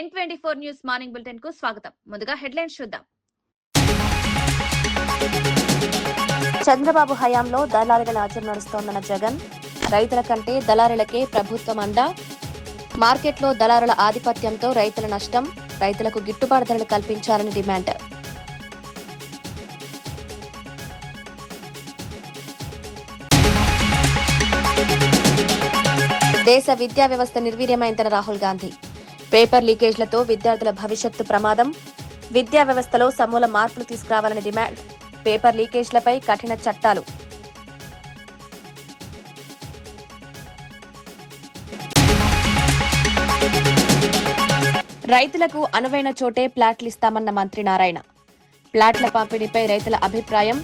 N24 news morning bulletin కు స్వాగతం. ముందుగా హెడ్లైన్స్ చూద్దాం. చంద్రబాబు హయాంలో దళారుల రాజ్యం నడుస్తోందన్న జగన్, రైతుల కంటే దళారులకే ప్రభుత్వం అండ, మార్కెట్లో దళారుల ఆధిపత్యంతో రైతుల నష్టం, రైతులకు గిట్టుబాటు ధరలు కల్పించాలని డిమాండ్. దేశ విద్యా వ్యవస్థ నిర్వీర్యమైందన్న రాహుల్ గాంధీ, పేపర్ లీకేజ్లతో విద్యార్థుల భవిష్యత్తు ప్రమాదం, విద్యా వ్యవస్థలో సమూల మార్పులు తీసుకురావాలని డిమాండ్, పేపర్ లీకేజ్లపై కఠిన చట్టాలు. రైతులకు అనువైన చోటే ప్లాట్లు ఇస్తామన్న మంత్రి నారాయణ, ప్లాట్ల పంపిణీపై రైతుల అభిప్రాయం,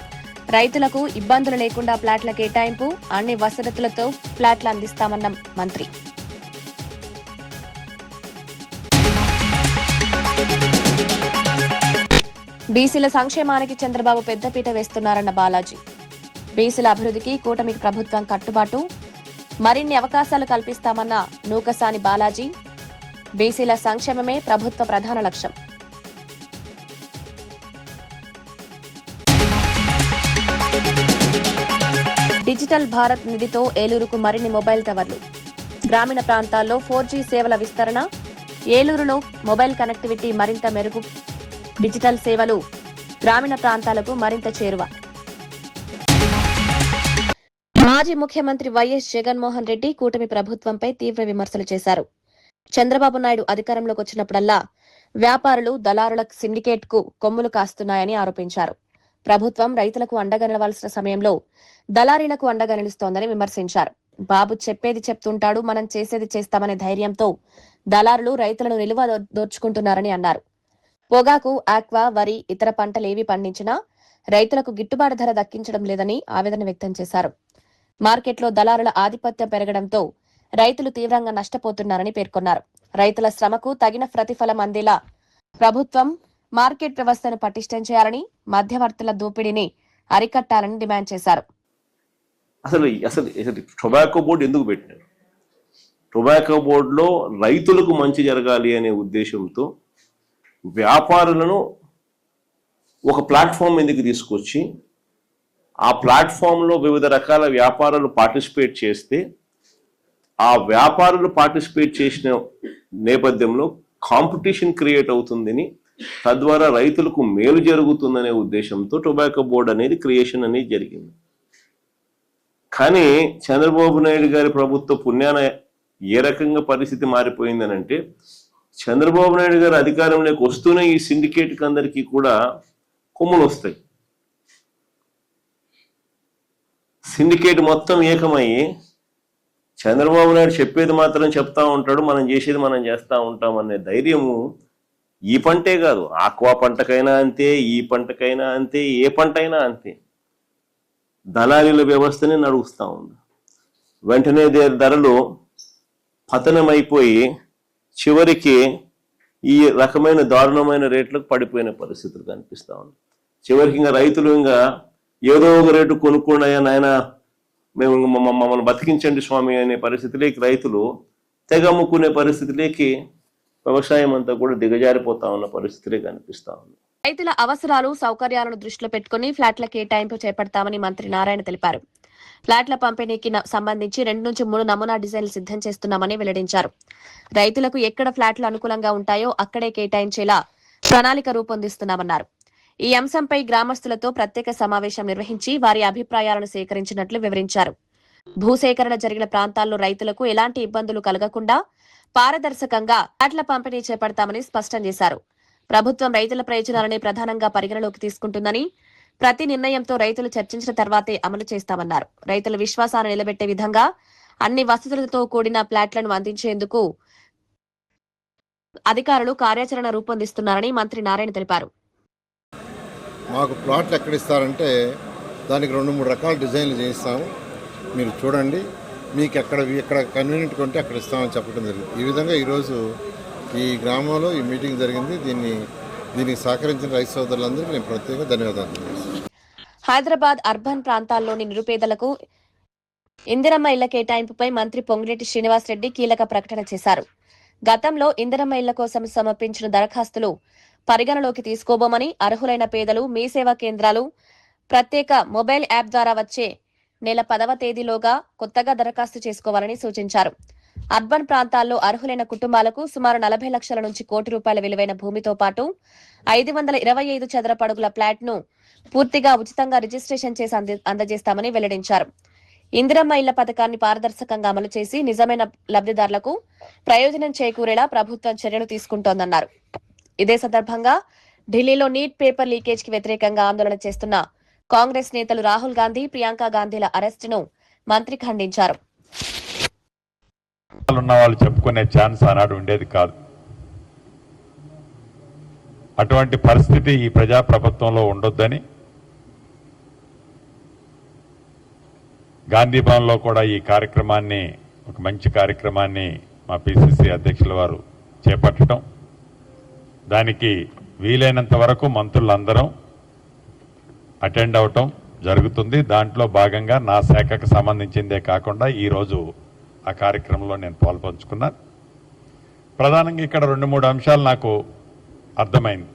రైతులకు ఇబ్బందులు లేకుండా ప్లాట్ల కేటాయింపు, అన్ని వసతులతో ప్లాట్లు అందిస్తామన్న మంత్రి. బీసీల సంక్షేమానికి చంద్రబాబు పెద్దపీట వేస్తున్నారన్న బాలాజీ, బీసీల అభివృద్ధికి కూటమికి ప్రభుత్వం కట్టుబాటు, మరిన్ని అవకాశాలు కల్పిస్తామన్న నూకసాని బాలాజీ, బీసీల సంక్షేమమే ప్రభుత్వ ప్రధాన లక్ష్యం. డిజిటల్ భారత్ నిధితో ఏలూరుకు మరిన్ని మొబైల్ టవర్లు, గ్రామీణ ప్రాంతాల్లో 4G సేవల విస్తరణ, ఏలూరులో మొబైల్ కనెక్టివిటీ మరింత మెరుగు, డిజిటల్ సేవలు గ్రామీణ ప్రాంతాలకు మరింత చేరువ. మాజీ ముఖ్యమంత్రి వైఎస్ జగన్మోహన్ రెడ్డి కూటమి ప్రభుత్వంపై తీవ్ర విమర్శలు చేశారు. చంద్రబాబు నాయుడు అధికారంలోకి వచ్చినప్పుడల్లా వ్యాపారులు దళారుల సిండికేట్ కు కొమ్ములు కాస్తున్నాయని ఆరోపించారు. ప్రభుత్వం రైతులకు అండగా నిలవాల్సిన సమయంలో దళారీలకు అండగా నిలుస్తోందని విమర్శించారు. బాబు చెప్పేది చెప్తుంటాడు, మనం చేసేది చేస్తామనే ధైర్యంతో దళారులు రైతులను నిలువ దోచుకుంటున్నారని అన్నారు. పొగాకు, ఆక్వా, వరి, ఇతర పంటలేవి పండించినా రైతులకు గిట్టుబాటు ధర దక్కించడం లేదని ఆవేదన వ్యక్తం చేశారు. మార్కెట్లో దళారుల ఆధిపత్యం పెరగడంతో రైతులు తీవ్రంగా నష్టపోతున్నారని పేర్కొన్నారు. రైతుల శ్రమకు తగిన ప్రతిఫలం అందేలా ప్రభుత్వం మార్కెట్ వ్యవస్థను పటిష్టం చేయాలని, మధ్యవర్తుల దోపిడీని అరికట్టాలని డిమాండ్ చేశారు. అసలు టొబాకో బోర్డు ఎందుకు పెట్టినారు? టొబాకో బోర్డులో రైతులకు మంచి జరగాలి అనే ఉద్దేశంతో వ్యాపారులను ఒక ప్లాట్ఫామ్ ఎందుకు తీసుకొచ్చి ఆ ప్లాట్ఫామ్లో వివిధ రకాల వ్యాపారాలు పార్టిసిపేట్ చేస్తే ఆ వ్యాపారులు పార్టిసిపేట్ చేసిన నేపథ్యంలో కాంపిటీషన్ క్రియేట్ అవుతుందని, తద్వారా రైతులకు మేలు జరుగుతుందనే ఉద్దేశంతో టొబాకో బోర్డు అనేది క్రియేషన్ అనేది జరిగింది. కానీ చంద్రబాబు నాయుడు గారి ప్రభుత్వ పుణ్యాన ఏ రకంగా పరిస్థితి మారిపోయిందనంటే, చంద్రబాబు నాయుడు గారు అధికారంలోకి వస్తూనే ఈ సిండికేట్కి అందరికీ కూడా కొమ్ములు వస్తాయి. సిండికేట్ మొత్తం ఏకమయ్యి చంద్రబాబు నాయుడు చెప్పేది మాత్రం చెప్తా ఉంటాడు, మనం చేసేది మనం చేస్తూ ఉంటాం అనే ధైర్యము ఈ పంటే కాదు, ఆక్వా పంటకైనా అంతే, ఈ పంటకైనా అంతే, ఏ పంట అయినా అంతే. దళారీల వ్యవస్థనే నడుస్తూ ఉంది. వెంటనే ధరలు పతనమైపోయి చివరికి ఈ రకమైన దారుణమైన రేట్లకు పడిపోయిన పరిస్థితులు కనిపిస్తూ ఉంది. చివరికి ఇంకా రైతులు ఇంకా ఏదో ఒక రేటు కొనుక్కున్నాయా నాయన, మేము మమ్మల్ని బతికించండి స్వామి అనే పరిస్థితిలోకి రైతులు తెగమ్ముకునే పరిస్థితిలోకి వ్యవసాయం అంతా కూడా దిగజారిపోతా ఉన్న పరిస్థితులే కనిపిస్తా ఉంది. రైతుల అవసరాలు, సౌకర్యాలను దృష్టిలో పెట్టుకుని ఫ్లాట్ల కేటాయింపు చేపడతామని మంత్రి నారాయణ తెలిపారు. ఫ్లాట్ల పంపిణీకి సంబంధించి 2 నుంచి 3 నమూనా డిజైన్లు సిద్ధం చేస్తున్నామని వెల్లడించారు. రైతులకు ఎక్కడ ఫ్లాట్లు అనుకూలంగా ఉంటాయో అక్కడే కేటాయించేలా ప్రణాళిక రూపొందిస్తున్నామన్నారు. ఈ అంశంపై గ్రామస్తులతో ప్రత్యేక సమావేశం నిర్వహించి వారి అభిప్రాయాలను సేకరించినట్లు వివరించారు. భూసేకరణ జరిగిన ప్రాంతాల్లో రైతులకు ఎలాంటి ఇబ్బందులు కలగకుండా పారదర్శకంగా ఫ్లాట్ల పంపిణీ చేపడతామని స్పష్టం చేశారు. ప్రభుత్వం రైతుల ప్రయోజనాలనే ప్రధానంగా పరిగణలోకి తీసుకుంటుందని, ప్రతి నిర్ణయంతో రైతులు చర్చించిన తర్వాతే అమలు చేస్తామన్నారు. రైతుల విశ్వాసాన్ని నిలబెట్టే విధంగా అన్ని వసతులతో కూడిన ఫ్లాట్లను అందించేందుకు అధికారులు కార్యాచరణ రూపొందిస్తున్నారని మంత్రి నారాయణ తెలిపారు. మాకు ప్లాట్లు ఎక్కడ ఇస్తారంటే దానికి 2-3 రకాల డిజైన్లు చేయిస్తాము, మీరు చూడండి, మీకు ఎక్కడ కన్వీనియంట్గా ఉంటే అక్కడ ఇస్తామని చెప్పడం జరిగింది. ఈ విధంగా ఈరోజు ఈ గ్రామంలో ఈ మీటింగ్ జరిగింది. దీనికి సహకరించిన రైతు సోదరులందరికీ నేను ప్రత్యేక ధన్యవాదాలు తెలియజేస్తున్నాను. హైదరాబాద్ అర్బన్ ప్రాంతాల్లోని నిరుపేదలకు ఇందిరమ్మ ఇళ్ల కేటాయింపుపై మంత్రి పొంగిరెడ్డి శ్రీనివాసరెడ్డి కీలక ప్రకటన చేశారు. గతంలో ఇందిరమ్మ ఇళ్ల కోసం సమర్పించిన దరఖాస్తులు పరిగణలోకి తీసుకోబోమని, అర్హులైన పేదలు మీ సేవా కేంద్రాలు ప్రత్యేక మొబైల్ యాప్ ద్వారా వచ్చే నెల 10వ తేదీలోగా కొత్తగా దరఖాస్తు చేసుకోవాలని సూచించారు. అర్బన్ ప్రాంతాల్లో అర్హులైన కుటుంబాలకు సుమారు 40 లక్షల నుంచి కోటి రూపాయల విలువైన భూమితో పాటు 525 చదరపు అడుగుల ప్లాట్ ను పూర్తిగా ఉచితంగా రిజిస్ట్రేషన్ చేసి అందజేస్తామని వెల్లడించారు. ఇందిరమ్మ ఇళ్ల పథకాన్ని పారదర్శకంగా అమలు చేసి నిజమైన లబ్ధిదారులకు ప్రయోజనం చేకూరేలా ప్రభుత్వం చర్యలు తీసుకుంటోందన్నారు. ఇదే సందర్భంగా ఢిల్లీలో నీట్ పేపర్ లీకేజ్ కి వ్యతిరేకంగా ఆందోళన చేస్తున్న కాంగ్రెస్ నేతలు రాహుల్ గాంధీ, ప్రియాంక గాంధీల అరెస్టును మంత్రి ఖండించారు. ఉన్న వాళ్ళు చెప్పుకునే ఛాన్స్ ఆనాడు ఉండేది కాదు. అటువంటి పరిస్థితి ఈ ప్రజాప్రభుత్వంలో ఉండొద్దని గాంధీ భవన్లో కూడా ఈ కార్యక్రమాన్ని, ఒక మంచి కార్యక్రమాన్ని మా పిసిసి అధ్యక్షుల వారు చేపట్టడం, దానికి వీలైనంత వరకు మంత్రులందరం అటెండ్ అవటం జరుగుతుంది. దాంట్లో భాగంగా నా శాఖకు సంబంధించిందే కాకుండా ఈరోజు ఆ కార్యక్రమంలో నేను పాల్పంచుకున్నాను. ప్రధానంగా ఇక్కడ 2-3 అంశాలు నాకు అర్థమైంది.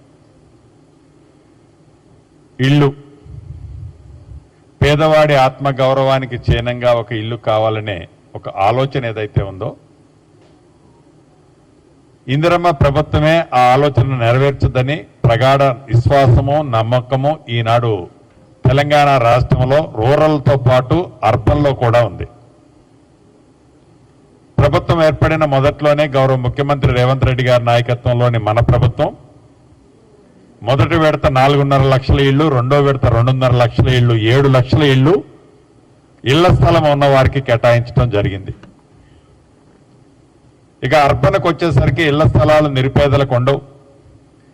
ఇల్లు, పేదవాడి ఆత్మగౌరవానికి చిహ్నంగా ఒక ఇల్లు కావాలనే ఒక ఆలోచన ఏదైతే ఉందో, ఇందిరమ్మ ప్రభుత్వమే ఆ ఆలోచన నెరవేర్చదని ప్రగాఢ విశ్వాసము, నమ్మకము ఈనాడు తెలంగాణ రాష్ట్రంలో రూరల్తో పాటు అర్బన్లో కూడా ఉంది. ప్రభుత్వం ఏర్పడిన మొదట్లోనే గౌరవ ముఖ్యమంత్రి రేవంత్ రెడ్డి గారి నాయకత్వంలోని మన ప్రభుత్వం మొదటి విడత 4.5 లక్షల ఇళ్లు, రెండో విడత 2.5 లక్షల ఇళ్లు, 7 లక్షల ఇళ్లు ఇళ్ల స్థలం ఉన్న వారికి కేటాయించడం జరిగింది. ఇక అర్బన్కు వచ్చేసరికి ఇళ్ల స్థలాలు నిరుపేదలకు ఉండవు.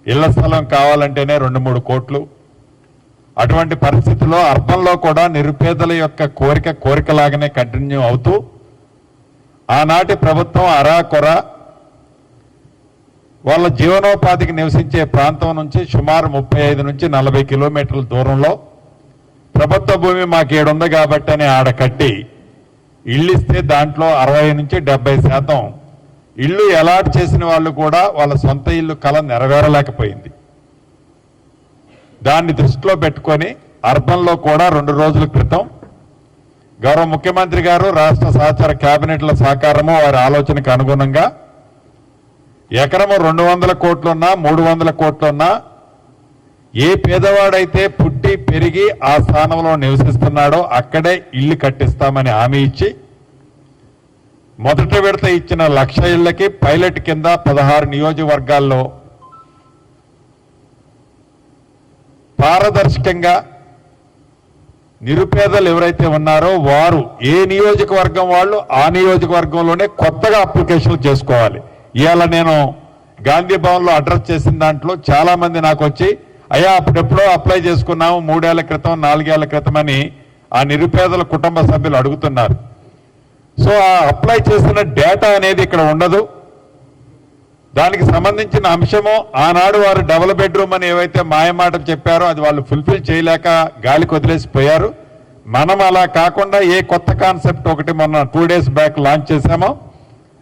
ఇళ్ల స్థలం కావాలంటేనే 2-3 కోట్లు. అటువంటి పరిస్థితుల్లో అర్బన్లో కూడా నిరుపేదల యొక్క కోరికలాగానే కంటిన్యూ అవుతూ ఆనాటి ప్రభుత్వం అరాకొర వాళ్ళ జీవనోపాధికి నివసించే ప్రాంతం నుంచి సుమారు 35 నుంచి 40 కిలోమీటర్ల దూరంలో ప్రభుత్వ భూమి మాకు 7 ఉంది కాబట్టి అని ఆడ కట్టి ఇళ్ళు ఇస్తే దాంట్లో 60 నుంచి 70% ఇళ్ళు అలాట్ చేసిన వాళ్ళు కూడా వాళ్ళ సొంత ఇల్లు కల నెరవేరలేకపోయింది. దాన్ని దృష్టిలో పెట్టుకొని అర్బన్లో కూడా 2 రోజుల క్రితం గౌరవ ముఖ్యమంత్రి గారు, రాష్ట్ర సహచార కేబినెట్ల సహకారము, వారి ఆలోచనకు అనుగుణంగా ఎకరము 200 కోట్లున్నా 300 కోట్లున్నా ఏ పేదవాడైతే పుట్టి పెరిగి ఆ స్థానంలో నివసిస్తున్నాడో అక్కడే ఇల్లు కట్టిస్తామని హామీ ఇచ్చి మొదటి విడత ఇచ్చిన 1,00,000 ఇళ్లకి పైలట్ కింద 16 నియోజకవర్గాల్లో పారదర్శకంగా నిరుపేదలు ఎవరైతే ఉన్నారో వారు ఏ నియోజకవర్గం వాళ్ళు ఆ నియోజకవర్గంలోనే కొత్తగా అప్లికేషన్లు చేసుకోవాలి. ఇవాళ నేను గాంధీ భవన్లో అడ్రస్ చేసిన దాంట్లో చాలా మంది నాకు వచ్చి, అయ్యా అప్పుడెప్పుడో అప్లై చేసుకున్నాము 3 ఏళ్ల క్రితం 4 ఏళ్ల క్రితం అని ఆ నిరుపేదల కుటుంబ సభ్యులు అడుగుతున్నారు. సో ఆ అప్లై చేసిన డేటా అనేది ఇక్కడ ఉండదు. దానికి సంబంధించిన అంశము ఆనాడు వారు డబుల్ బెడ్రూమ్ అని ఏవైతే మాయమాటలు చెప్పారో అది వాళ్ళు ఫుల్ఫిల్ చేయలేక గాలికి వదిలేసిపోయారు. మనం అలా కాకుండా ఏ కొత్త కాన్సెప్ట్ ఒకటి మొన్న 2 డేస్ బ్యాక్ లాంచ్ చేశామో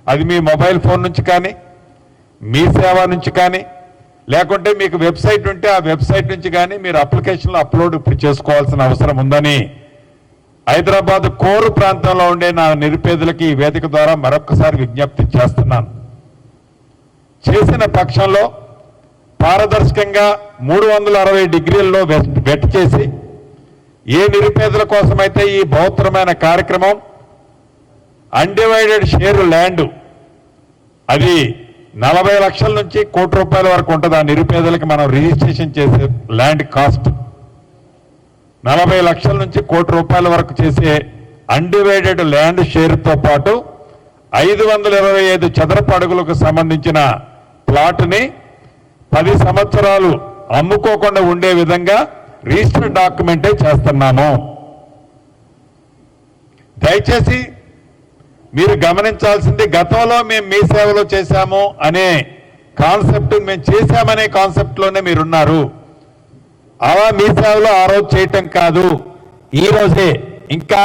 అది మీ మొబైల్ ఫోన్ నుంచి కానీ, మీ సేవ నుంచి కానీ, లేకుంటే మీకు వెబ్సైట్ ఉంటే ఆ వెబ్సైట్ నుంచి కానీ మీరు అప్లికేషన్లు అప్లోడ్ ఇప్పుడు చేసుకోవాల్సిన అవసరం ఉందని హైదరాబాద్ కోరు ప్రాంతంలో ఉండే నా నిరుపేదలకి ఈ వేదిక ద్వారా మరొకసారి విజ్ఞప్తి చేస్తున్నాను. చేసిన పక్షంలో పారదర్శకంగా 360 డిగ్రీల్లో వెట్ చేసి ఏ నిరుపేదల కోసమైతే ఈ బహుత్తరమైన కార్యక్రమం అన్డివైడెడ్ షేర్ ల్యాండ్ అది 40 లక్షల నుంచి ₹1 కోటి వరకు ఉంటుంది. ఆ నిరుపేదలకు మనం రిజిస్ట్రేషన్ చేసే ల్యాండ్ కాస్ట్ 40 లక్షల నుంచి ₹1 కోటి వరకు చేసే అన్డివైడెడ్ ల్యాండ్ షేర్తో పాటు 525 చదరపు అడుగులకు సంబంధించిన ప్లాట్ని 10 సంవత్సరాలు అమ్ముకోకుండా ఉండే విధంగా రిజిస్టర్ డాక్యుమెంటే చేస్తున్నాము. దయచేసి మీరు గమనించాల్సింది, గతంలో మేము మీ సేవలో చేశాము అనే కాన్సెప్ట్, మేము చేశామనే కాన్సెప్ట్లోనే మీరున్నారు. అలా మీ సేవలో ఆ రోజు చేయటం కాదు, ఈ రోజే ఇంకా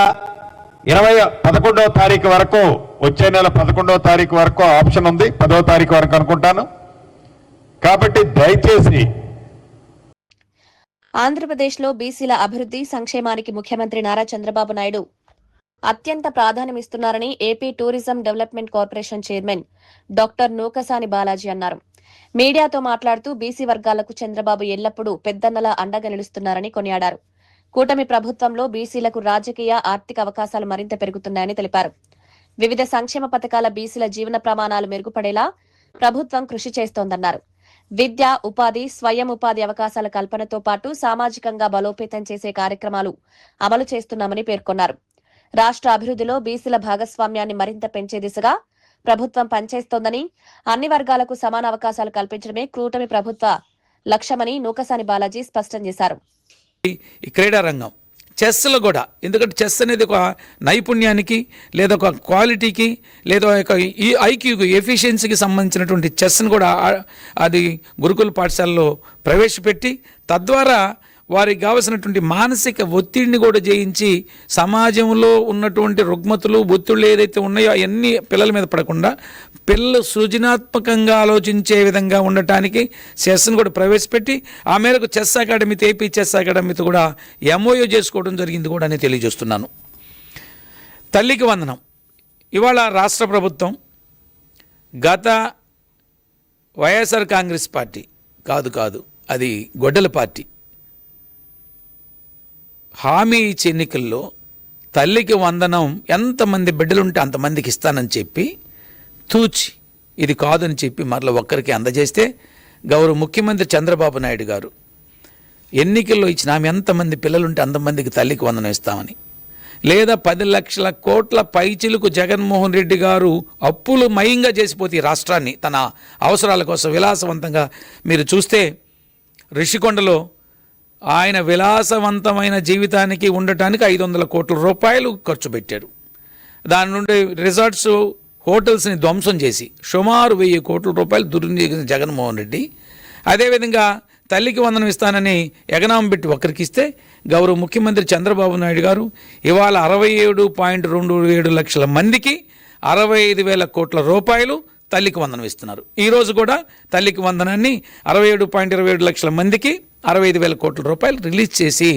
11వ తారీఖు వరకు, వచ్చే నెల 11వ తారీఖు వరకు ఆప్షన్ ఉంది, 10వ తారీఖు వరకు అనుకుంటాను. కాబట్టి దయచేసి ఆంధ్రప్రదేశ్లో బీసీల అభివృద్ధి సంక్షేమానికి ముఖ్యమంత్రి నారా చంద్రబాబు నాయుడు అత్యంత ప్రాధాన్యమిస్తున్నారని AP tourism development corporation chairman doctor Nookasani Balaji అన్నారు. మీడియాతో మాట్లాడుతూ బీసీ వర్గాలకు చంద్రబాబు ఎల్లప్పుడూ పెద్దన్నలా అండగా నిలుస్తున్నారని కొనియాడారు. కూటమి ప్రభుత్వంలో బీసీలకు రాజకీయ, ఆర్థిక అవకాశాలు మరింత పెరుగుతున్నాయని తెలిపారు. వివిధ సంక్షేమ పథకాల బీసీల జీవన ప్రమాణాలు మెరుగుపడేలా ప్రభుత్వం కృషి చేస్తోందన్నారు. విద్య, ఉపాధి, స్వయం ఉపాధి అవకాశాల కల్పనతో పాటు సామాజికంగా బలోపేతం చేసే కార్యక్రమాలు అమలు చేస్తున్నామని పేర్కొన్నారు. రాష్ట్ర అభివృద్ధిలో బీసీల భాగస్వామ్యాన్ని మరింత పెంచే దిశగా ప్రభుత్వం పనిచేస్తోందని, అన్ని వర్గాలకు సమాన అవకాశాలు కల్పించడమే కూటమి ప్రభుత్వ లక్ష్యమని నూకసాని బాలాజీ స్పష్టం చేశారు. ఈ క్రీడా రంగం చెస్లో కూడా, ఎందుకంటే చెస్ అనేది ఒక నైపుణ్యానికి లేదా ఒక క్వాలిటీకి లేదా ఒక ఈ ఐక్యూకి, ఎఫిషియన్సీకి సంబంధించినటువంటి చెస్ను కూడా అది గురుకుల పాఠశాలలో ప్రవేశపెట్టి తద్వారా వారికి కావలసినటువంటి మానసిక ఒత్తిడిని కూడా జయించి సమాజంలో ఉన్నటువంటి రుగ్మతులు, ఒత్తిళ్ళు ఏదైతే ఉన్నాయో అవన్నీ పిల్లల మీద పడకుండా పిల్లలు సృజనాత్మకంగా ఆలోచించే విధంగా ఉండటానికి చెస్ను కూడా ప్రవేశపెట్టి ఆ మేరకు చెస్ అకాడమీతో, ఏపీ చెస్ అకాడమీతో కూడా ఎంఓయూ చేసుకోవడం జరిగింది కూడా అని తెలియజేస్తున్నాను. తల్లికి వందనం ఇవాళ రాష్ట్ర ప్రభుత్వం గత వైఎస్ఆర్ కాంగ్రెస్ పార్టీ కాదు అది గొడ్డల పార్టీ హామీ ఇచ్చే ఎన్నికల్లో తల్లికి వందనం ఎంతమంది బిడ్డలుంటే అంతమందికి ఇస్తానని చెప్పి తూచి ఇది కాదని చెప్పి మరలా ఒక్కరికి అందజేస్తే గౌరవ ముఖ్యమంత్రి చంద్రబాబు నాయుడు గారు ఎన్నికల్లో ఇచ్చిన ఆమె ఎంతమంది పిల్లలుంటే అంతమందికి తల్లికి వందనం ఇస్తామని, లేదా 10 లక్షల కోట్ల పైచిలుకు జగన్మోహన్ రెడ్డి గారు అప్పులు మయంగా చేసిపోతే ఈ రాష్ట్రాన్ని తన అవసరాల కోసం విలాసవంతంగా మీరు చూస్తే రిషికొండలో ఆయన విలాసవంతమైన జీవితానికి ఉండటానికి 500 కోట్ల రూపాయలు ఖర్చు పెట్టారు. దాని నుండి రిసార్ట్స్, హోటల్స్ని ధ్వంసం చేసి సుమారు 1000 కోట్ల రూపాయలు దుర్వినియోగించిన జగన్మోహన్ రెడ్డి అదేవిధంగా తల్లికి వందనం ఇస్తానని ఎగనామం పెట్టి ఒకరికి ఇస్తే గౌరవ ముఖ్యమంత్రి చంద్రబాబు నాయుడు గారు ఇవాళ 67.27 లక్షల మందికి 65,000 కోట్ల రూపాయలు తల్లికి వందనం ఇస్తున్నారు. ఈరోజు కూడా తల్లికి వందనాన్ని 67.27 లక్షల మందికి 65,000 కోట్ల రూపాయలు రిలీజ్ చేసి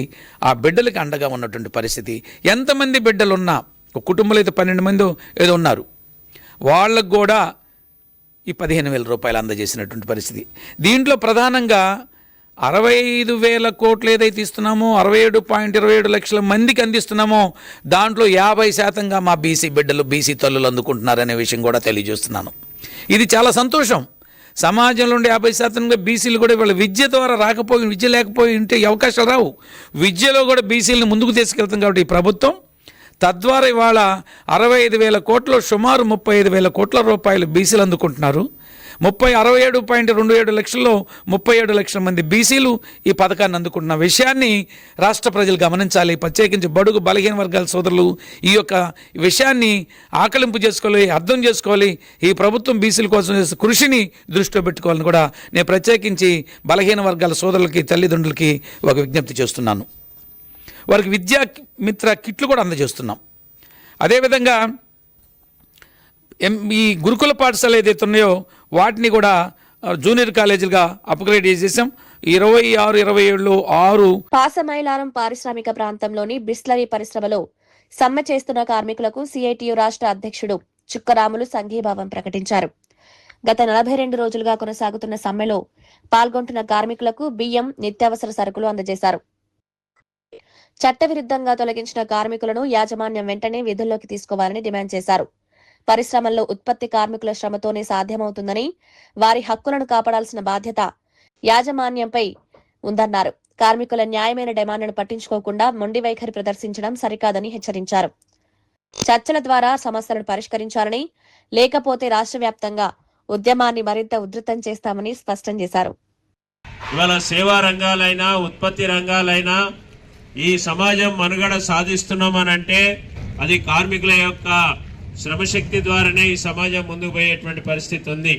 ఆ బిడ్డలకి అండగా ఉన్నటువంటి పరిస్థితి. ఎంతమంది బిడ్డలున్నా, ఒక కుటుంబంలో అయితే 12 మంది ఏదో ఉన్నారు, వాళ్ళకు కూడా ఈ 15,000 రూపాయలు అందజేసినటువంటి పరిస్థితి. దీంట్లో ప్రధానంగా 65,000 కోట్లు ఏదైతే ఇస్తున్నామో, 67.27 లక్షల మందికి అందిస్తున్నామో దాంట్లో 50% మా బీసీ బిడ్డలు, బీసీ తల్లులు అందుకుంటున్నారనే విషయం కూడా తెలియజేస్తున్నాను. ఇది చాలా సంతోషం. సమాజంలో ఉండే 50% బీసీలు కూడా ఇవాళ విద్య ద్వారా రాకపోయి, విద్య లేకపోయి ఉంటే అవకాశాలు రావు. విద్యలో కూడా బీసీలను ముందుకు తీసుకెళ్తాం కాబట్టి ఈ ప్రభుత్వం తద్వారా ఇవాళ 65,000 కోట్లు సుమారు 35,000 కోట్ల రూపాయలు బీసీలు అందుకుంటున్నారు. 67.27 లక్షల్లో 37 లక్షల మంది బీసీలు ఈ పథకాన్ని అందుకుంటున్న విషయాన్ని రాష్ట్ర ప్రజలు గమనించాలి. ప్రత్యేకించి బడుగు బలహీన వర్గాల సోదరులు ఈ యొక్క విషయాన్ని ఆకలింపు చేసుకోవాలి, అర్థం చేసుకోవాలి. ఈ ప్రభుత్వం బీసీల కోసం చేసే కృషిని దృష్టిలో పెట్టుకోవాలని కూడా నేను ప్రత్యేకించి బలహీన వర్గాల సోదరులకి, తల్లిదండ్రులకి ఒక విజ్ఞప్తి చేస్తున్నాను. వారికి విద్యా మిత్ర కిట్లు కూడా అందజేస్తున్నాం. అదేవిధంగా ఈ గురుకుల పాఠశాల ఏదైతే ఉన్నాయో వాటిని కూడా జూనియర్ కాలేజీలుగా అప్గ్రేడ్ చేసేసాం. 26-27 పాసమైలారం పారిశ్రామిక ప్రాంతంలోని బిస్లరీ పరిశ్రమలో సమ్మె చేస్తున్న కార్మికులకు సిఐటియు రాష్ట్ర అధ్యక్షుడు చుక్కరాములు సంఘీభావం ప్రకటించారు. గత 42 రోజులుగా కొనసాగుతున్న సమ్మెలో పాల్గొంటున్న కార్మికులకు బియ్యం, నిత్యావసర సరుకులు అందజేశారు. చట్టవిరుద్ధంగా తొలగించిన కార్మికులను యాజమాన్యం వెంటనే విధుల్లోకి తీసుకోవాలని డిమాండ్ చేశారు. పరిశ్రమల్లో ఉత్పత్తి కార్మికుల శ్రమతోనే సాధ్యమవుతుందని, వారి హక్కులను కాపాడాల్సిన బాధ్యత యాజమాన్యంపై ఉందన్నారు. కార్మికుల న్యాయమైన డిమాండ్లను పట్టించుకోకుండా మొండి వైఖరి ప్రదర్శించడం సరికాదని హెచ్చరించారు. చర్చల ద్వారా సమస్యలను పరిష్కరించాలని, లేకపోతే రాష్ట్ర వ్యాప్తంగా ఉద్యమాన్ని మరింత ఉధృతం చేస్తామని స్పష్టం చేశారు. ఇవాళ సేవా రంగాలైనా, ఉత్పత్తి రంగాలైనా ఈ సమాజం మనుగడ సాధిస్తున్నామనంటే అది కార్మికుల యొక్క శ్రమశక్తి ద్వారానే ఈ సమాజం ముందుకు పోయేటువంటి పరిస్థితి ఉంది.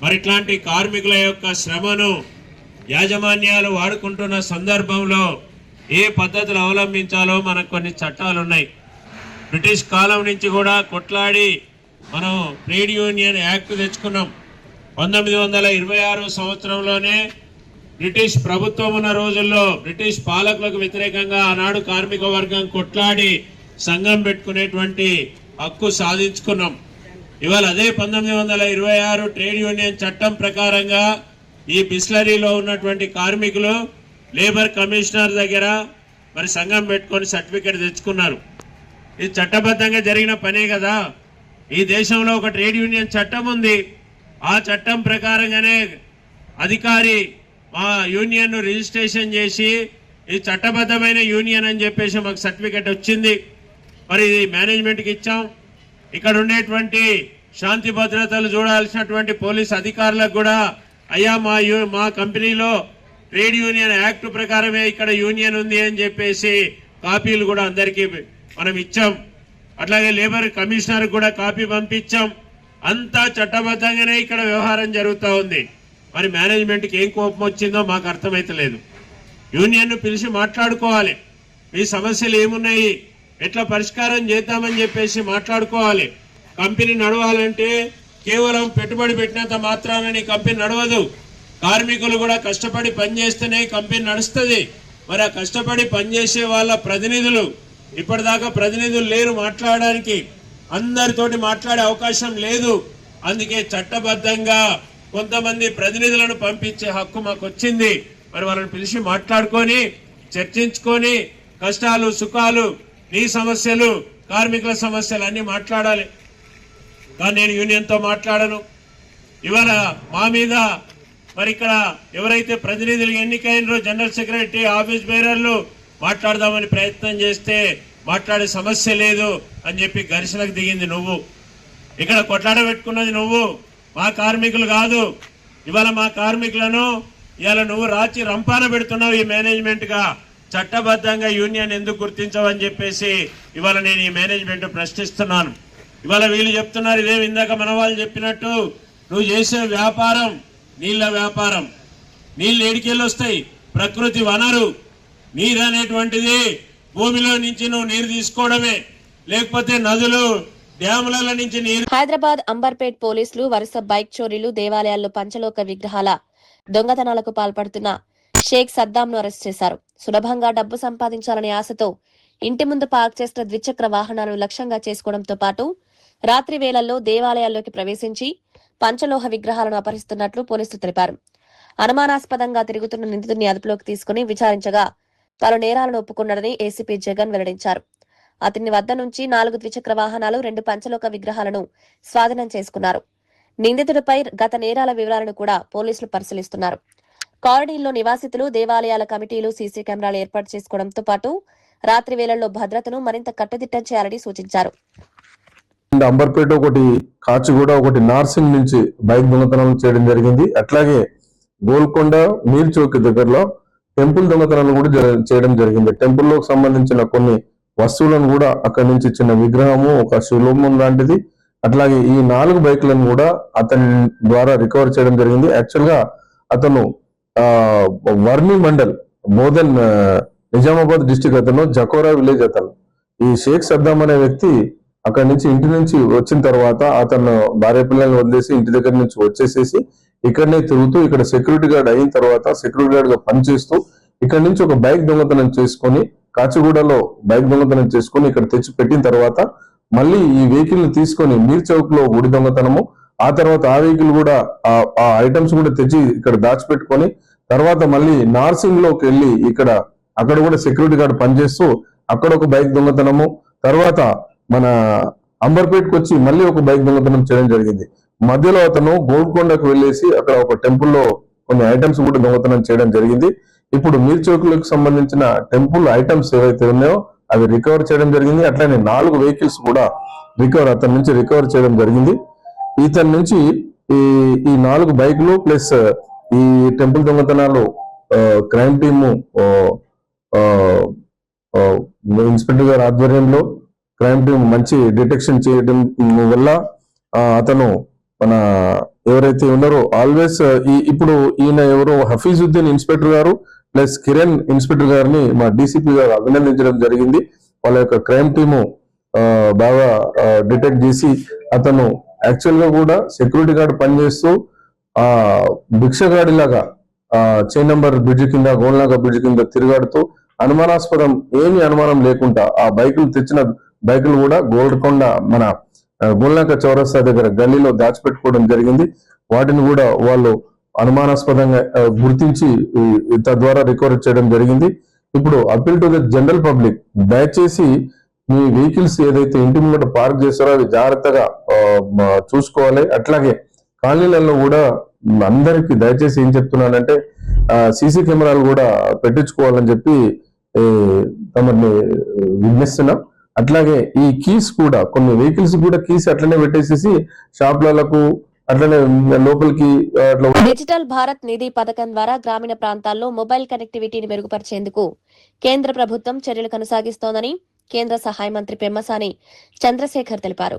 మరి ఇట్లాంటి కార్మికుల యొక్క శ్రమను యాజమాన్యాలు వాడుకుంటున్న సందర్భంలో ఏ పద్ధతులు అవలంబించాలో మనకు కొన్ని చట్టాలు ఉన్నాయి. బ్రిటిష్ కాలం నుంచి కూడా కొట్లాడి మనం ట్రేడ్ యూనియన్ యాక్ట్ తెచ్చుకున్నాం. 1926 సంవత్సరంలోనే బ్రిటిష్ ప్రభుత్వం ఉన్న రోజుల్లో బ్రిటిష్ పాలకులకు వ్యతిరేకంగా ఆనాడు కార్మిక వర్గం కొట్లాడి సంఘం పెట్టుకునేటువంటి హక్కు సాధించుకున్నాం. ఇవాళ అదే 1926 ట్రేడ్ యూనియన్ చట్టం ప్రకారంగా ఈ బిస్లరీలో ఉన్నటువంటి కార్మికులు లేబర్ కమిషనర్ దగ్గర మరి సంఘం పెట్టుకొని సర్టిఫికేట్ తెచ్చుకున్నారు. ఇది చట్టబద్ధంగా జరిగిన పనే కదా. ఈ దేశంలో ఒక ట్రేడ్ యూనియన్ చట్టం ఉంది. ఆ చట్టం ప్రకారంగానే అధికారి మా యూనియన్ను రిజిస్ట్రేషన్ చేసి ఇది చట్టబద్ధమైన యూనియన్ అని చెప్పేసి మాకు సర్టిఫికేట్ వచ్చింది. మరి ఇది మేనేజ్మెంట్కి ఇచ్చాం. ఇక్కడ ఉండేటువంటి శాంతి భద్రతలు చూడాల్సినటువంటి పోలీస్ అధికారులకు కూడా అయ్యా మా కంపెనీలో ట్రేడ్ యూనియన్ యాక్ట్ ప్రకారమే ఇక్కడ యూనియన్ ఉంది అని చెప్పేసి కాపీలు కూడా అందరికీ మనం ఇచ్చాం. అట్లాగే లేబర్ కమిషనర్ కూడా కాపీ పంపించాం. అంతా చట్టబద్ధంగానే ఇక్కడ వ్యవహారం జరుగుతూ ఉంది. మరి మేనేజ్మెంట్కి ఏం కోపం వచ్చిందో మాకు అర్థమైతలేదు. యూనియన్ను పిలిచి మాట్లాడుకోవాలి. మీ సమస్యలు ఏమున్నాయి, ఎట్లా పరిష్కారం చేద్దామని చెప్పేసి మాట్లాడుకోవాలి. కంపెనీ నడవాలంటే కేవలం పెట్టుబడి పెట్టినంత మాత్రాన నీ కంపెనీ నడవదు. కార్మికులు కూడా కష్టపడి పనిచేస్తేనే కంపెనీ నడుస్తుంది. మరి ఆ కష్టపడి పనిచేసే వాళ్ళ ప్రతినిధులు ఇప్పటిదాకా ప్రతినిధులు లేరు మాట్లాడడానికి. అందరితోటి మాట్లాడే అవకాశం లేదు. అందుకే చట్టబద్ధంగా కొంతమంది ప్రతినిధులను పంపించే హక్కు మాకు వచ్చింది. మరి వాళ్ళని పిలిచి మాట్లాడుకొని చర్చించుకొని కష్టాలు సుఖాలు నీ సమస్యలు కార్మికుల సమస్యలు అన్నీ మాట్లాడాలి. కానీ నేను యూనియన్తో మాట్లాడను. ఇవాళ మా మీద మరి ఇక్కడ ఎవరైతే ప్రతినిధులు ఎన్నికైనరో జనరల్ సెక్రటరీ ఆఫీస్ బేరర్లు మాట్లాడదామని ప్రయత్నం చేస్తే మాట్లాడే సమస్య లేదు అని చెప్పి ఘర్షణకు దిగింది నువ్వు. ఇక్కడ కొట్లాడ పెట్టుకున్నది నువ్వు, మా కార్మికులు కాదు. ఇవాళ మా కార్మికులను ఇవాళ నువ్వు రాచి రంపాన పెడుతున్నావు ఈ మేనేజ్మెంట్ గా. చట్టబద్ధంగా యూనియన్ ఎందుకు గుర్తించవని చెప్పేసి ఇవాళ నేను ఈ మేనేజ్మెంట్ ప్రశ్నిస్తున్నాను. ఇవాళ వీళ్ళు చెప్తున్నారు ఇదే ఇందాక మన వాళ్ళు చెప్పినట్టు నువ్వు చేసే వ్యాపారం నీళ్ళ వ్యాపారం. నీళ్ళు ఏడికెళ్ళి వస్తాయి? ప్రకృతి వనరు. నీరు అనేటువంటిది భూమిలో నుంచి నువ్వు నీరు తీసుకోవడమే, లేకపోతే నదులు డ్యాముల నుంచి నీరు. హైదరాబాద్ అంబర్పేట్ పోలీసులు వరుస బైక్ చోరీలు, దేవాలయాల్లో పంచలోక విగ్రహాల దొంగతనాలకు పాల్పడుతున్న షేక్ సద్దాంను అరెస్ట్ చేశారు. సులభంగా డబ్బు సంపాదించాలనే ఆశతో ఇంటి ముందు పార్క్ చేసిన ద్విచక్ర వాహనాలను లక్ష్యంగా చేసుకోవడంతో పాటు రాత్రి వేళల్లో దేవాలయాల్లోకి ప్రవేశించి పంచలోహ విగ్రహాలను అపహరిస్తున్నట్లు పోలీసులు తెలిపారు. అనుమానాస్పదంగా తిరుగుతున్న నిందితుడిని అదుపులోకి తీసుకుని విచారించగా తాను నేరాలను ఒప్పుకున్నాడని ఏసీపీ జగన్ వెల్లడించారు. అతని వద్ద నుంచి 4 ద్విచక్ర వాహనాలు, 2 పంచలోక విగ్రహాలను స్వాధీనం చేసుకున్నారు. నిందితుడిపై గత నేరాల వివరాలను కూడా పోలీసులు పరిశీలిస్తున్నారు. కాలనీల్లో నివాసితులు, దేవాలయాల కమిటీలు సీసీ కెమెరాలు ఏర్పాటు చేసుకోవడంతో పాటు రాత్రి వేళల్లో భద్రతను మరింత కట్టుదిట్టం చేయాలని సూచించారు. అంబర్పేట ఒకటి, కాచిగూడ ఒకటి, నార్సింగ్ నుంచి బైక్ దొంగతనాలు చేయడం జరిగింది. అట్లాగే గోల్కొండ మీర్ చౌక్ దగ్గరలో టెంపుల్ దొంగతనాలు కూడా చేయడం జరిగింది. టెంపుల్లో సంబంధించిన కొన్ని వస్తువులను కూడా అక్కడి నుంచి చిన్న విగ్రహము, ఒక శివలింగం లాంటిది, అట్లాగే ఈ 4 బైక్లను కూడా అతని ద్వారా రికవర్ చేయడం జరిగింది. యాక్చువల్ గా అతను వర్మి మండల్ బోధన్ నిజామాబాద్ డిస్టిక్, అతను జకోరా విలేజ్. అతను ఈ షేక్ సద్దాం అనే వ్యక్తి అక్కడి నుంచి ఇంటి నుంచి వచ్చిన తర్వాత అతను భార్య పిల్లల్ని వదిలేసి ఇంటి దగ్గర నుంచి వచ్చేసేసి ఇక్కడనే తిరుగుతూ ఇక్కడ సెక్యూరిటీ గార్డ్ అయిన తర్వాత సెక్యూరిటీ గార్డ్ గా పనిచేస్తూ ఇక్కడ నుంచి ఒక బైక్ దొంగతనం చేసుకొని కాచిగూడలో బైక్ దొంగతనం చేసుకొని ఇక్కడ తెచ్చి పెట్టిన తర్వాత మళ్ళీ ఈ వెహికల్ ని తీసుకొని మీర్ చౌక్ లో గుడి దొంగతనము, ఆ తర్వాత ఆ వెహికల్ కూడా ఆ ఐటమ్స్ కూడా తెచ్చి ఇక్కడ దాచిపెట్టుకొని తర్వాత మళ్ళీ నార్సింగ్ లోకి వెళ్ళి అక్కడ కూడా సెక్యూరిటీ గార్డ్ పనిచేస్తూ అక్కడ ఒక బైక్ దొంగతనము, తర్వాత మన అంబర్పేట్కి వచ్చి మళ్ళీ ఒక బైక్ దొంగతనం చేయడం జరిగింది. మధ్యలో అతను గోల్కొండకు వెళ్ళేసి అక్కడ ఒక టెంపుల్లో కొన్ని ఐటమ్స్ కూడా దొంగతనం చేయడం జరిగింది. ఇప్పుడు మీర్ చౌక్లకు సంబంధించిన టెంపుల్ ఐటమ్స్ ఏవైతే ఉన్నాయో అవి రికవర్ చేయడం జరిగింది. అట్లనే 4 వెహికల్స్ కూడా అతని నుంచి రికవర్ చేయడం జరిగింది. ఇతని నుంచి ఈ 4 బైకులు ప్లస్ ఈ టెంపుల్ దొంగతనాలు క్రైమ్ టీము ఇన్స్పెక్టర్ గారి ఆధ్వర్యంలో క్రైమ్ టీం మంచి డిటెక్షన్ చేయడం వల్ల అతను మన ఎవరైతే ఉన్నారో ఆల్వేస్ ఇప్పుడు ఈయన ఎవరో హఫీజుద్దీన్ ఇన్స్పెక్టర్ గారు ప్లస్ కిరణ్ ఇన్స్పెక్టర్ గారిని మా డీసీపీ గారు అభినందించడం జరిగింది. వాళ్ళ యొక్క క్రైమ్ టీము బాగా డిటెక్ట్ చేసి అతను యాక్చువల్ గా కూడా సెక్యూరిటీ గార్డ్ పనిచేస్తూ ఆ భిక్షగాడిలాగా చైన్ నంబర్ బ్రిడ్జ్ కింద గోల్నాక బ్రిడ్జ్ కింద తిరుగాడుతూ అనుమానాస్పదం ఏమి అనుమానం లేకుండా ఆ బైకులు తెచ్చిన బైకులు కూడా గోల్కొండ మన గోల్నాక చౌరస్తా దగ్గర గల్లీలో దాచిపెట్టుకోవడం జరిగింది. వాటిని కూడా వాళ్ళు అనుమానాస్పదంగా గుర్తించి తద్వారా రికవర్ చేయడం జరిగింది. ఇప్పుడు appeal to the general public, దయచేసి మీ వెహికల్స్ ఏదైతే ఇంటి ముంగట పార్క్ చేస్తారో అవి జాగ్రత్తగా చూసుకోవాలి. అట్లాగే కాలనీలలో కూడా అందరికి దయచేసి ఏం చెప్తున్నానంటే సీసీ కెమెరాలు కూడా పెట్టించుకోవాలని చెప్పి తమని విజ్ఞిస్తున్నాం. అట్లాగే ఈ కీస్ కూడా కొన్ని వెహికల్స్ కూడా కీస్ అట్లనే పెట్టేసేసి షాప్లకు అట్లనే లోపలికి అట్లా. డిజిటల్ భారత్ నిధి పథకం ద్వారా గ్రామీణ ప్రాంతాల్లో మొబైల్ కనెక్టివిటీని మెరుగుపరిచేందుకు కేంద్ర ప్రభుత్వం చర్యలు కొనసాగిస్తోందని కేంద్ర సహాయ మంత్రి పెమ్మసాని చంద్రశేఖర్ తెలిపారు.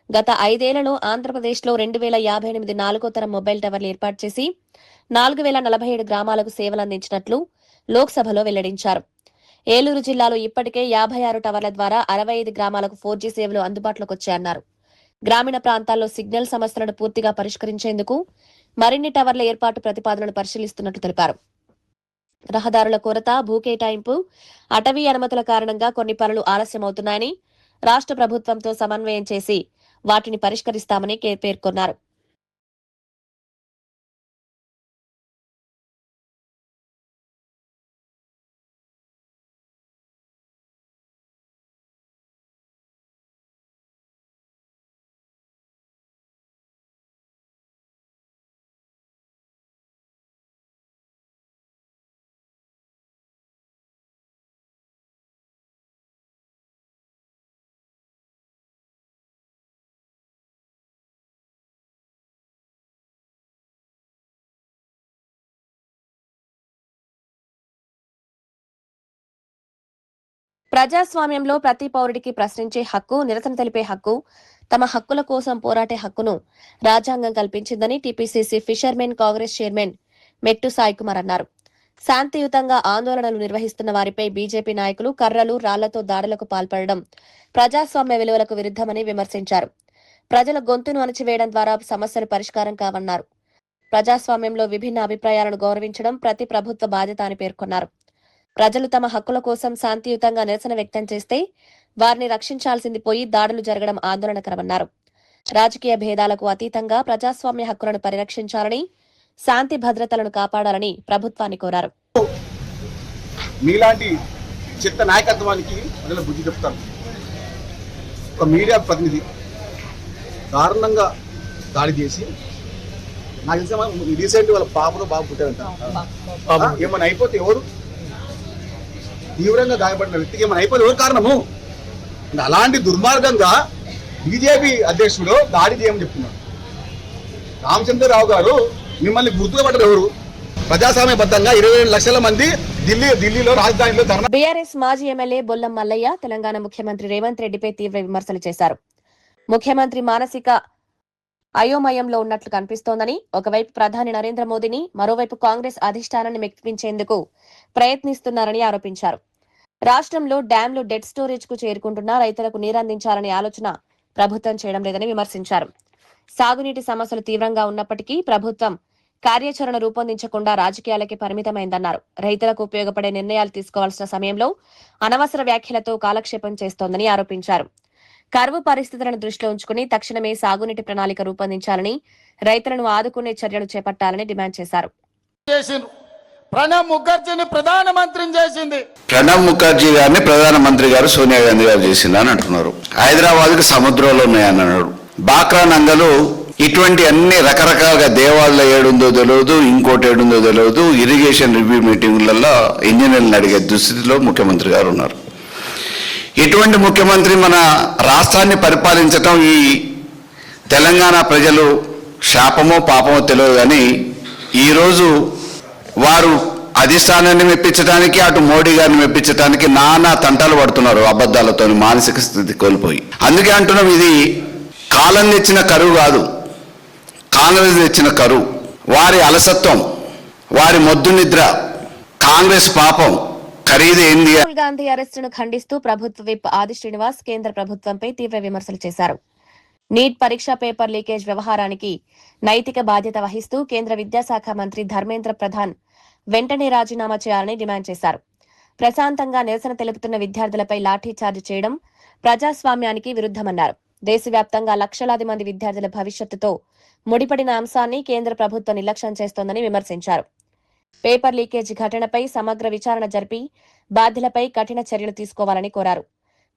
గత 5 ఏళ్లలో ఆంధ్రప్రదేశ్లో 2058 నాలుగో తరం మొబైల్ టవర్లు ఏర్పాటు చేసి 4047 గ్రామాలకు సేవలందించినట్లు లోక్సభలో వెల్లడించారు. ఏలూరు జిల్లాలో ఇప్పటికే 56 టవర్ల ద్వారా 65 గ్రామాలకు 4G సేవలు అందుబాటులోకి వచ్చాయన్నారు. గ్రామీణ ప్రాంతాల్లో సిగ్నల్ సమస్యలను పూర్తిగా పరిష్కరించేందుకు మరిన్ని టవర్ల ఏర్పాటు ప్రతిపాదనలు పరిశీలిస్తున్నట్లు తెలిపారు. రహదారుల కొరత, భూకేటాయింపు, అటవీ అనుమతుల కారణంగా కొన్ని పనులు ఆలస్యమవుతున్నాయని రాష్ట్ర ప్రభుత్వంతో సమన్వయం చేసి వాటిని పరిష్కరిస్తామని పేర్కొన్నారు. ప్రజాస్వామ్యంలో ప్రతి పౌరుడికి ప్రశ్నించే హక్కు, నిరసన తెలిపే హక్కు, తమ హక్కుల కోసం పోరాటే హక్కును రాజ్యాంగం కల్పించిందని టీపీసీసీ ఫిషర్మెన్ కాంగ్రెస్ చైర్మన్ మెట్టు సాయి కుమార్ అన్నారు. శాంతియుతంగా ఆందోళనలు నిర్వహిస్తున్న వారిపై బీజేపీ నాయకులు కర్రలు, రాళ్లతో దాడులకు పాల్పడడం ప్రజాస్వామ్య విలువలకు విరుద్దమని విమర్శించారు. ప్రజల గొంతును అణచివేయడం ద్వారా సమస్యలు పరిష్కారం కావన్నారు. ప్రజాస్వామ్యంలో విభిన్న అభిప్రాయాలను గౌరవించడం ప్రతి ప్రభుత్వ బాధ్యత అని పేర్కొన్నారు. ప్రజలు తమ హక్కుల కోసం శాంతియుతంగా నిరసన వ్యక్తం చేస్తే వారిని రక్షించాల్సింది పోయి దాడులు జరగడం ఆందోళనకరమన్నారు. రాజకీయ భేదాలకు అతీతంగా ప్రజాస్వామ్య హక్కులను పరిరక్షించాలని, శాంతి భద్రతలను కాపాడాలని ప్రభుత్వాన్ని కోరారు. మీలాంటి చిత్త నాయకత్వానికి ప్రజల బుద్ధి చెప్తాను. ఒక మీడియా ప్రతినిధి దారుణంగా దాడి చేసి, నాకు తెలిసిన రీసెంట్ వాళ్ళ పాపలో బాబు పుట్టారంట. ఏమైనా అయిపోతే ఎవరు, తీవ్రంగా గాయపడిన వ్యక్తికి ఏమైనా అయిపోతే ఎవరు కారణము? అలాంటి దుర్మార్గంగా బీజేపీ అధ్యక్షుడు దాడి చేయమని చెప్తున్నారు. రామచంద్రరావు గారు మిమ్మల్ని గుర్తుపట్టరు ఎవరు? ప్రజాస్వామ్యబద్ధంగా 22 లక్షల మంది ఢిల్లీలో రాజధానిలో ధర్నా. బీఆర్ఎస్ మాజీ ఎమ్మెల్యే బొల్లం మల్లయ్య తెలంగాణ ముఖ్యమంత్రి రేవంత్ రెడ్డిపై తీవ్ర విమర్శలు చేశారు. ముఖ్యమంత్రి మానసిక అయోమయంలో ఉన్నట్లు కనిపిస్తోందని, ఒకవైపు ప్రధాని నరేంద్ర మోదీని, మరోవైపు కాంగ్రెస్ అధిష్టానాన్ని మెప్పించేందుకు ప్రయత్నిస్తున్నారని ఆరోపించారు. రాష్ట్రంలో డ్యాంలు డెడ్ స్టోరేజ్ కు చేరుకుంటున్నా రైతులకు నీరందించాలనే ఆలోచన ప్రభుత్వం చేయడం లేదని విమర్శించారు. సాగునీటి సమస్యలు తీవ్రంగా ఉన్నప్పటికీ ప్రభుత్వం కార్యాచరణ రూపొందించకుండా రాజకీయాలకే పరిమితమైందన్నారు. రైతులకు ఉపయోగపడే నిర్ణయాలు తీసుకోవాల్సిన సమయంలో అనవసర వ్యాఖ్యలతో కాలక్షేపం చేస్తోందని ఆరోపించారు. కరువు పరిస్థితులను దృష్టిలో ఉంచుకుని తక్షణమే సాగునీటి ప్రణాళిక రూపొందించాలని, రైతులను ఆదుకునే చర్యలు చేపట్టాలని డిమాండ్ చేశారు. ప్రణబ్ ముఖర్జీని ప్రధానమంత్రిని చేసింది. ప్రణబ్ ముఖర్జీ గారిని ప్రధానమంత్రి గారు సోనియా గాంధీ గారు చేసింది అని అంటున్నారు. హైదరాబాద్కి సముద్రంలో ఉన్నాయని అన్నాడు. బాక్రా నంగలు ఇటువంటి అన్ని రకరకాలుగా దేవాళ్ళ ఏడుందో తెలియదు, ఇంకోటి ఏడుందో తెలియదు. ఇరిగేషన్ రివ్యూ మీటింగ్లలో ఇంజనీర్లను అడిగే దుస్థితిలో ముఖ్యమంత్రి గారు ఉన్నారు. ఇటువంటి ముఖ్యమంత్రి మన రాష్ట్రాన్ని పరిపాలించటం ఈ తెలంగాణ ప్రజలు శాపమో పాపమో తెలియదు. కానీ ఈరోజు వారు అధిష్టానాన్ని మెప్పించడానికి, అటు మోడీ గారిని మెప్పించడానికి నానా తంటాలు పడుతున్నారు అబద్ధాలతో, మానసిక స్థితి కోల్పోయి. అందుకే అంటున్నాం, ఇది కాలం తెచ్చిన కరువు కాదు, కాంగ్రెస్ తెచ్చిన కరువు. వారి అలసత్వం, వారి మొద్దు నిద్ర, కాంగ్రెస్ పాపం, ఖరీదు ఏంది? రాహుల్ గాంధీ అరెస్టును ఖండిస్తూ ప్రభుత్వ విప్ ఆది శ్రీనివాస్ కేంద్ర ప్రభుత్వంపై తీవ్ర విమర్శలు చేశారు. నీట్ పరీక్ష పేపర్ లీకేజ్ వ్యవహారానికి నైతిక బాధ్యత వహిస్తూ కేంద్ర విద్యాశాఖ మంత్రి ధర్మేంద్ర ప్రధాన్ వెంటనే రాజీనామా చేయాలని డిమాండ్ చేశారు. ప్రశాంతంగా నిరసన తెలుపుతున్న విద్యార్థులపై లాఠీచార్జ్ చేయడం ప్రజాస్వామ్యానికి విరుద్దమన్నారు. దేశవ్యాప్తంగా లక్షలాది మంది విద్యార్థుల భవిష్యత్తుతో ముడిపడిన అంశాన్ని కేంద్ర ప్రభుత్వం నిర్లక్ష్యం చేస్తోందని విమర్శించారు. పేపర్ లీకేజీ ఘటనపై సమగ్ర విచారణ జరిపి బాధ్యులపై కఠిన చర్యలు తీసుకోవాలని కోరారు.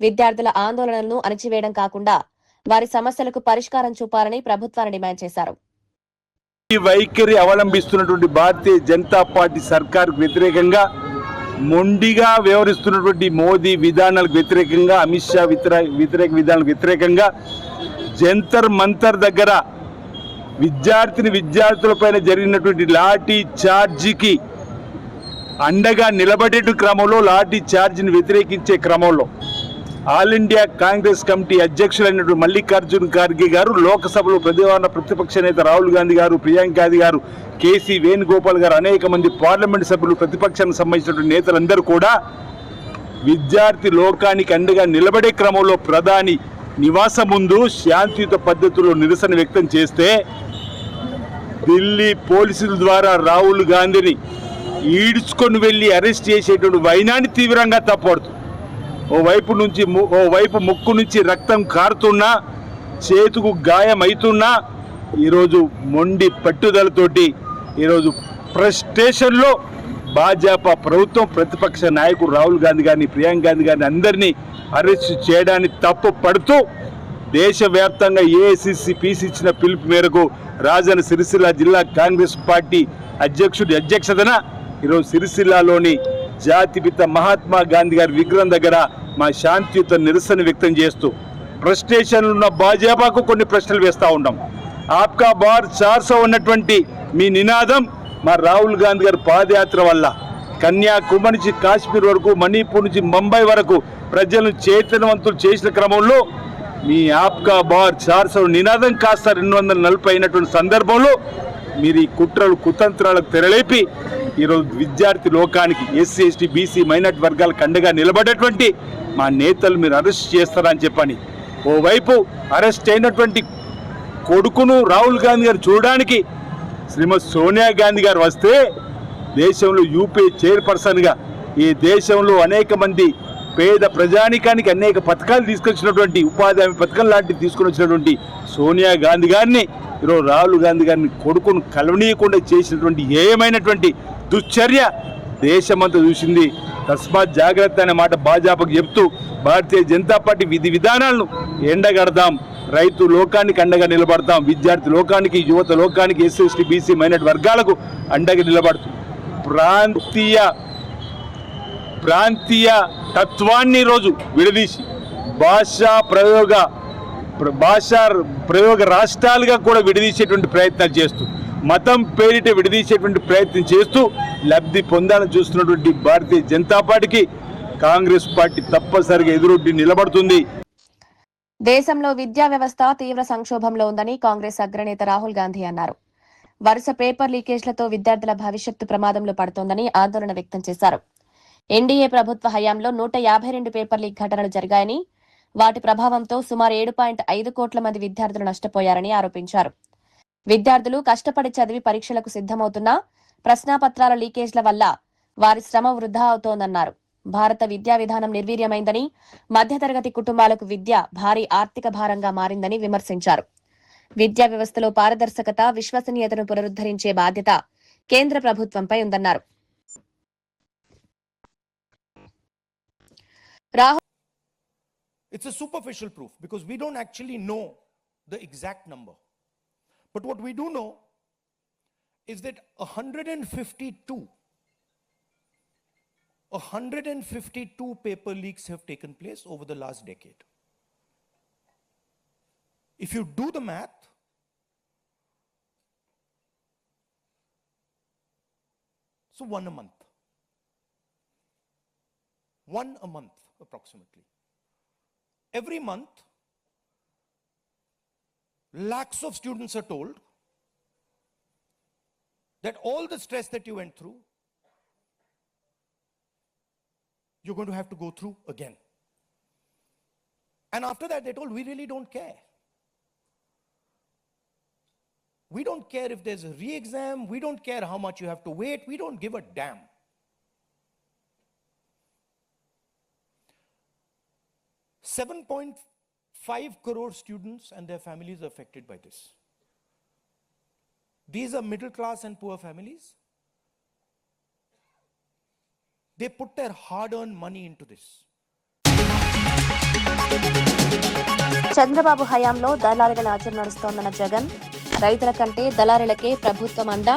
విద్యార్థుల ఆందోళనలను అణచివేయడం కాకుండా వారి సమస్యలకు పరిష్కారం చూపాలని ప్రభుత్వాన్ని డిమాండ్ చేశారు. ఈ వైఖరి అవలంబిస్తున్నటువంటి భారతీయ జనతా పార్టీ సర్కార్కు వ్యతిరేకంగా, మొండిగా వ్యవహరిస్తున్నటువంటి మోదీ విధానాలకు వ్యతిరేకంగా, అమిత్ షా వ్యతిరేక విధానాలకు వ్యతిరేకంగా జంతర్ మంతర్ దగ్గర విద్యార్థులపైన జరిగినటువంటి లాఠీ చార్జీకి అండగా నిలబడే క్రమంలో, లాఠీ చార్జీని వ్యతిరేకించే క్రమంలో ఆల్ ఇండియా కాంగ్రెస్ కమిటీ అధ్యక్షులైనటువంటి మల్లికార్జున్ ఖార్గే గారు, లోక్సభలో ప్రతిపక్ష నేత రాహుల్ గాంధీ గారు, ప్రియాంక గాంధీ గారు, కేసీ వేణుగోపాల్ గారు, అనేక మంది పార్లమెంట్ సభ్యులు, ప్రతిపక్షానికి సంబంధించినటువంటి నేతలందరూ కూడా విద్యార్థి లోకానికి అండగా నిలబడే క్రమంలో ప్రధాని నివాసం ముందు శాంతియుత పద్ధతిలో నిరసన వ్యక్తం చేస్తే ఢిల్లీ పోలీసుల ద్వారా రాహుల్ గాంధీని ఈడ్చుకొని వెళ్లి అరెస్ట్ చేసేటువంటి వైనాన్ని తీవ్రంగా తప్పడుతుంది. ఓవైపు ముక్కు నుంచి రక్తం కారుతున్నా, చేతుకు గాయం అవుతున్నా, ఈరోజు మొండి పట్టుదలతోటి ఈరోజు ఫ్రస్ట్రేషన్లో భాజపా ప్రభుత్వం ప్రతిపక్ష నాయకుడు రాహుల్ గాంధీ గారిని, ప్రియాంక గాంధీ గారిని అందరినీ అరెస్ట్ చేయడాన్ని తప్పు పడుతూ దేశవ్యాప్తంగా ఏఐసిసి పీసీ ఇచ్చిన పిలుపు మేరకు రాజన్న సిరిసిల్ల జిల్లా కాంగ్రెస్ పార్టీ అధ్యక్షతన ఈరోజు సిరిసిల్లాలోని జాతిపిత మహాత్మా గాంధీ గారి విగ్రహం దగ్గర మా శాంతియుత నిరసన వ్యక్తం చేస్తూ ఫ్రస్ట్రేషన్లు ఉన్న భాజపాకు కొన్ని ప్రశ్నలు వేస్తూ ఉన్నాం. ఆప్కా బార్ 400 ఉన్నటువంటి మీ నినాదం మా రాహుల్ గాంధీ గారి పాదయాత్ర వల్ల కన్యాకుమారి నుంచి కాశ్మీర్ వరకు, మణిపూర్ నుంచి ముంబై వరకు ప్రజలను చైతన్యవంతులు చేసిన క్రమంలో మీ ఆప్కా బార్ 400 నినాదం కాస్త 240 అయినటువంటి సందర్భంలో మీరు ఈ కుట్రలు కుతంత్రాలకు తెరలేపి ఈరోజు విద్యార్థి లోకానికి, ఎస్సీ ఎస్టీ బీసీ మైనార్టీ వర్గాలకు అండగా నిలబడేటువంటి మా నేతలు మీరు అరెస్ట్ చేస్తారని చెప్పని, ఓవైపు అరెస్ట్ అయినటువంటి కొడుకును రాహుల్ గాంధీ గారు చూడడానికి శ్రీమతి సోనియా గాంధీ గారు వస్తే దేశంలో యూపీఏ చైర్పర్సన్గా ఈ దేశంలో అనేక మంది పేద ప్రజానికానికి అనేక పథకాలు తీసుకొచ్చినటువంటి, ఉపాధి హామీ పథకం లాంటివి తీసుకొని వచ్చినటువంటి సోనియా గాంధీ గారిని ఈరోజు రాహుల్ గాంధీ గారిని కొడుకును కలవనీయకుండా చేసినటువంటి ఏమైనటువంటి దుశ్చర్య దేశమంతా చూసింది. తస్మాత్ జాగ్రత్త అనే మాట భాజపాకు చెప్తూ భారతీయ జనతా పార్టీ విధి విధానాలను ఎండగడదాం, రైతు లోకానికి అండగా నిలబడతాం, విద్యార్థి లోకానికి, యువత లోకానికి, ఎస్సీ ఎస్టీ బీసీ మైనార్టీ వర్గాలకు అండగా నిలబడుతాం. ప్రాంతీయ తత్వాన్ని ఈరోజు విడదీసి భాషా ప్రయోగ రాష్ట్రాలుగా కూడా విడదీసేటువంటి ప్రయత్నాలు చేస్తూ, మతం పేరిట విడదీసేటువంటి ప్రయత్నం చేస్తూ లబ్ధి పొందాలని చూస్తున్నటువంటి భారతీయ జనతా పార్టీకి కాంగ్రెస్ పార్టీ తప్పనిసరిగా ఎదురొడ్డి నిలబడుతుంది. దేశంలో విద్యా వ్యవస్థ తీవ్ర సంక్షోభంలో ఉందని కాంగ్రెస్ అగ్రనేత రాహుల్ గాంధీ అన్నారు. వరుస పేపర్ లీకేజ్లతో విద్యార్థుల భవిష్యత్తు ప్రమాదంలో పడుతోందని ఆందోళన వ్యక్తం చేశారు. ఎన్డీఏ ప్రభుత్వ హయాంలో 152 పేపర్ లీక్ ఘటనలు జరిగాయని, వాటి ప్రభావంతో సుమారు 7.5 కోట్ల మంది విద్యార్థులు నష్టపోయారని ఆరోపించారు. విద్యార్థులు కష్టపడి చదివి పరీక్షలకు సిద్ధమవుతున్నా ప్రశ్నాపత్రాల లీకేజ్ల వల్ల వారి శ్రమ వృధా అవుతోందన్నారు. భారత విద్యా విధానం నిర్వీర్యమైందని, మధ్యతరగతి కుటుంబాలకు విద్య భారీ ఆర్థిక భారంగా మారిందని విమర్శించారు. విద్యా వ్యవస్థలో పారదర్శకత, విశ్వసనీయతను పునరుద్ధరించే బాధ్యత కేంద్ర ప్రభుత్వంపై ఉందన్నారు. It's a superficial proof because we don't actually know the exact number. But what we do know is that 152 paper leaks have taken place over the last decade. If you do the math, so one a month approximately. Every month, lakhs of students are told that all the stress that you went through, you're going to have to go through again. And after that, they told, we really don't care. We don't care if there's a re-exam. We don't care how much you have to wait. We don't give a damn. $7.5 crore students and their families are affected by this. These are middle class and poor families. They put their hard-earned money into this. Chandrababu హయాంలో దళారుల ఆచరణ నడుస్తోందన్న జగన్, రైతుల కంటే దళారులకే ప్రభుత్వం అండ,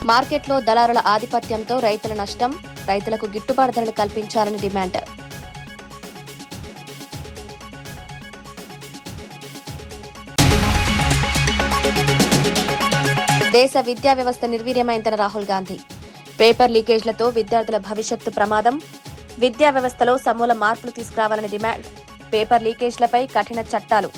మార్కెట్లో దళారుల ఆధిపత్యంతో రైతుల నష్టం, రైతులకు గిట్టుబాటు ధరలు కల్పించాలని డిమాండ్. దేశ విద్యా వ్యవస్థ నిర్వీర్యమైందన్న రాహుల్ గాంధీ, పేపర్ లీకేజ్లతో విద్యార్థుల భవిష్యత్తు ప్రమాదం, విద్యా వ్యవస్థలో సమూల మార్పులు తీసుకురావాలని డిమాండ్. పేపర్ లీకేజ్లపై కఠిన చట్టాలు.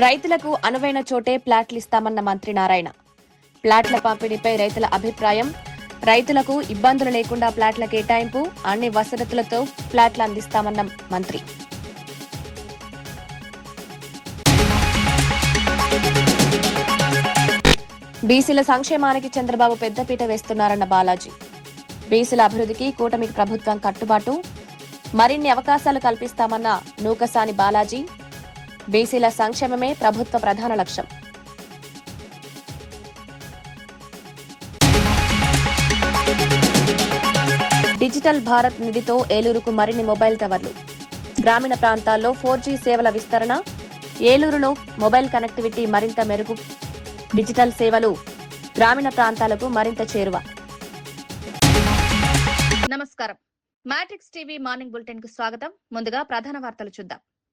రైతులకు అనువైన చోటే ప్లాట్లు ఇస్తామన్న మంత్రి నారాయణ, ప్లాట్ల పంపిణీపై రైతుల అభిప్రాయం, రైతులకు ఇబ్బందులు లేకుండా ప్లాట్ల కేటాయింపు, అన్ని వసతులతో ప్లాట్లు అందిస్తామన్న మంత్రి. బీసీల సంక్షేమానికి చంద్రబాబు పెద్దపీట వేస్తున్నారన్న బాలాజీ, బీసీల అభివృద్ధికి కూటమి ప్రభుత్వం కట్టుబాటు, మరిన్ని అవకాశాలు కల్పిస్తామన్న నూకసాని బాలాజీ, బీసీల సంక్షేమమే ప్రభుత్వ ప్రధాన లక్ష్యం. డిజిటల్ భారత్ నిధితో ఏలూరుకు మరిన్ని మొబైల్ టవర్లు, గ్రామీణ ప్రాంతాల్లో 4G సేవల విస్తరణ, ఏలూరులో మొబైల్ కనెక్టివిటీ మరింత మెరుగు, డిజిటల్ సేవలు గ్రామీణ ప్రాంతాలకు మరింత చేరువ. నమస్కారం. మ్యాట్రిక్స్ టీవీ మార్నింగ్ బులెటిన్ కు స్వాగతం. ముందుగా ప్రధాన వార్తలు చూద్దాం.